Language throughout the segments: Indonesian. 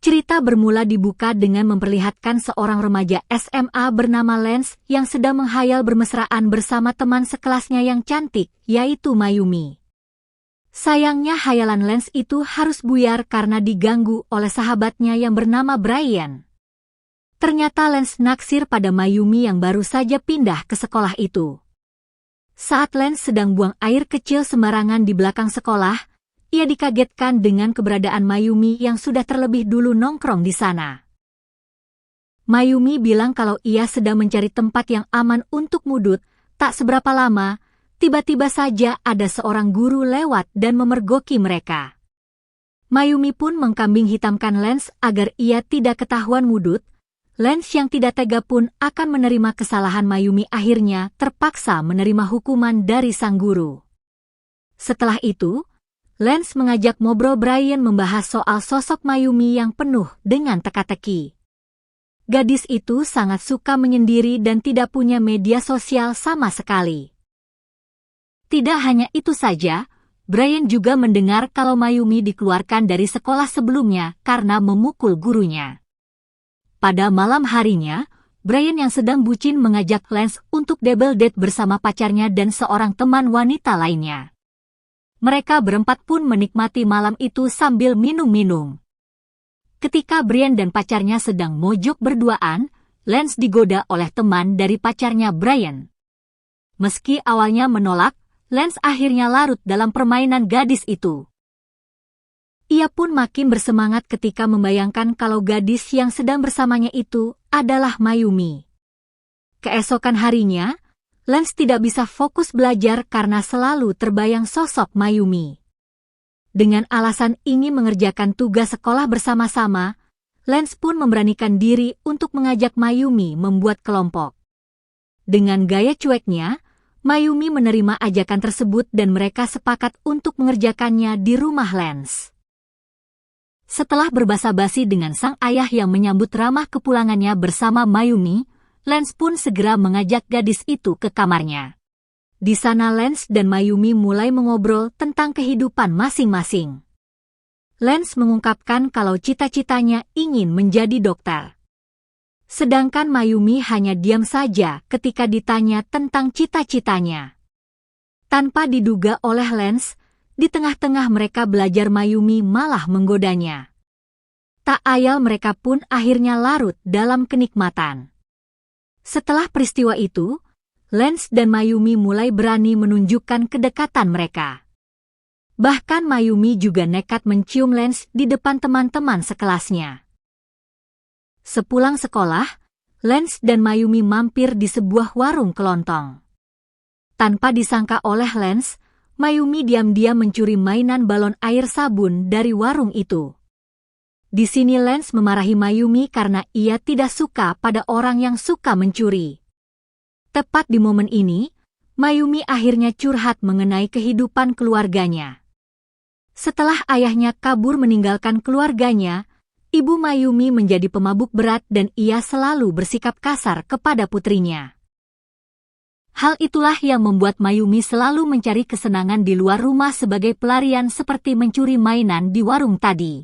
Cerita bermula dibuka dengan memperlihatkan seorang remaja SMA bernama Lance yang sedang menghayal bermesraan bersama teman sekelasnya yang cantik, yaitu Mayumi. Sayangnya hayalan Lance itu harus buyar karena diganggu oleh sahabatnya yang bernama Brian. Ternyata Lance naksir pada Mayumi yang baru saja pindah ke sekolah itu. Saat Lance sedang buang air kecil sembarangan di belakang sekolah, ia dikagetkan dengan keberadaan Mayumi yang sudah terlebih dulu nongkrong di sana. Mayumi bilang kalau ia sedang mencari tempat yang aman untuk mudut. Tak seberapa lama, tiba-tiba saja ada seorang guru lewat dan memergoki mereka. Mayumi pun mengkambing hitamkan Lance agar ia tidak ketahuan mudut. Lance yang tidak tega pun akan menerima kesalahan Mayumi, akhirnya terpaksa menerima hukuman dari sang guru. Setelah itu, Lance mengajak ngobrol Brian membahas soal sosok Mayumi yang penuh dengan teka-teki. Gadis itu sangat suka menyendiri dan tidak punya media sosial sama sekali. Tidak hanya itu saja, Brian juga mendengar kalau Mayumi dikeluarkan dari sekolah sebelumnya karena memukul gurunya. Pada malam harinya, Brian yang sedang bucin mengajak Lance untuk double date bersama pacarnya dan seorang teman wanita lainnya. Mereka berempat pun menikmati malam itu sambil minum-minum. Ketika Brian dan pacarnya sedang mojok berduaan, Lance digoda oleh teman dari pacarnya Brian. Meski awalnya menolak, Lance akhirnya larut dalam permainan gadis itu. Ia pun makin bersemangat ketika membayangkan kalau gadis yang sedang bersamanya itu adalah Mayumi. Keesokan harinya, Lance tidak bisa fokus belajar karena selalu terbayang sosok Mayumi. Dengan alasan ingin mengerjakan tugas sekolah bersama-sama, Lance pun memberanikan diri untuk mengajak Mayumi membuat kelompok. Dengan gaya cueknya, Mayumi menerima ajakan tersebut dan mereka sepakat untuk mengerjakannya di rumah Lance. Setelah berbasa-basi dengan sang ayah yang menyambut ramah kepulangannya bersama Mayumi, Lance pun segera mengajak gadis itu ke kamarnya. Di sana Lance dan Mayumi mulai mengobrol tentang kehidupan masing-masing. Lance mengungkapkan kalau cita-citanya ingin menjadi dokter. Sedangkan Mayumi hanya diam saja ketika ditanya tentang cita-citanya. Tanpa diduga oleh Lance, di tengah-tengah mereka belajar Mayumi malah menggodanya. Tak ayal mereka pun akhirnya larut dalam kenikmatan. Setelah peristiwa itu, Lance dan Mayumi mulai berani menunjukkan kedekatan mereka. Bahkan Mayumi juga nekat mencium Lance di depan teman-teman sekelasnya. Sepulang sekolah, Lance dan Mayumi mampir di sebuah warung kelontong. Tanpa disangka oleh Lance, Mayumi diam-diam mencuri mainan balon air sabun dari warung itu. Di sini Lance memarahi Mayumi karena ia tidak suka pada orang yang suka mencuri. Tepat di momen ini, Mayumi akhirnya curhat mengenai kehidupan keluarganya. Setelah ayahnya kabur meninggalkan keluarganya, ibu Mayumi menjadi pemabuk berat dan ia selalu bersikap kasar kepada putrinya. Hal itulah yang membuat Mayumi selalu mencari kesenangan di luar rumah sebagai pelarian seperti mencuri mainan di warung tadi.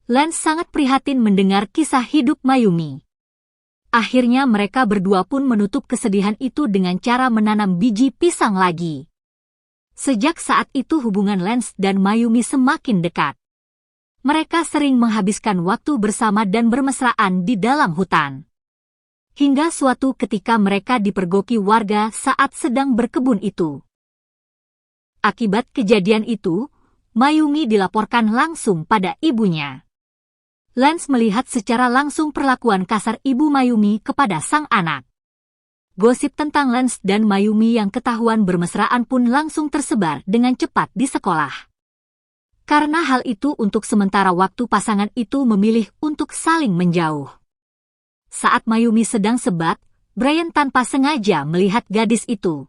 Lance sangat prihatin mendengar kisah hidup Mayumi. Akhirnya mereka berdua pun menutup kesedihan itu dengan cara menanam biji pisang lagi. Sejak saat itu hubungan Lance dan Mayumi semakin dekat. Mereka sering menghabiskan waktu bersama dan bermesraan di dalam hutan. Hingga suatu ketika mereka dipergoki warga saat sedang berkebun itu. Akibat kejadian itu, Mayumi dilaporkan langsung pada ibunya. Lance melihat secara langsung perlakuan kasar ibu Mayumi kepada sang anak. Gosip tentang Lance dan Mayumi yang ketahuan bermesraan pun langsung tersebar dengan cepat di sekolah. Karena hal itu untuk sementara waktu pasangan itu memilih untuk saling menjauh. Saat Mayumi sedang sebat, Brian tanpa sengaja melihat gadis itu.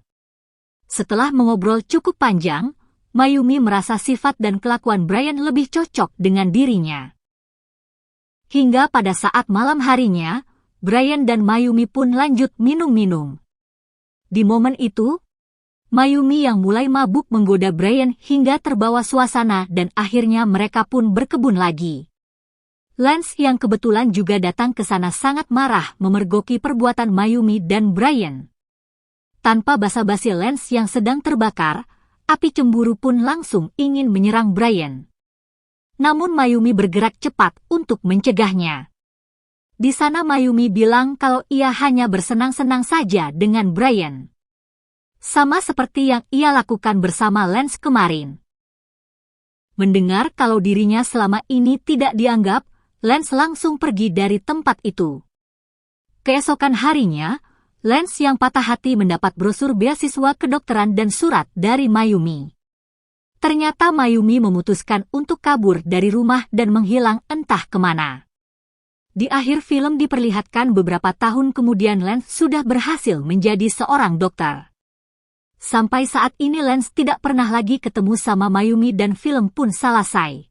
Setelah mengobrol cukup panjang, Mayumi merasa sifat dan kelakuan Brian lebih cocok dengan dirinya. Hingga pada saat malam harinya, Brian dan Mayumi pun lanjut minum-minum. Di momen itu, Mayumi yang mulai mabuk menggoda Brian hingga terbawa suasana dan akhirnya mereka pun berkebun lagi. Lance yang kebetulan juga datang ke sana sangat marah memergoki perbuatan Mayumi dan Brian. Tanpa basa-basi Lance yang sedang terbakar, api cemburu pun langsung ingin menyerang Brian. Namun Mayumi bergerak cepat untuk mencegahnya. Di sana Mayumi bilang kalau ia hanya bersenang-senang saja dengan Brian. Sama seperti yang ia lakukan bersama Lance kemarin. Mendengar kalau dirinya selama ini tidak dianggap, Lance langsung pergi dari tempat itu. Keesokan harinya, Lance yang patah hati mendapat brosur beasiswa kedokteran dan surat dari Mayumi. Ternyata Mayumi memutuskan untuk kabur dari rumah dan menghilang entah kemana. Di akhir film diperlihatkan beberapa tahun kemudian Lance sudah berhasil menjadi seorang dokter. Sampai saat ini Lance tidak pernah lagi ketemu sama Mayumi dan film pun selesai.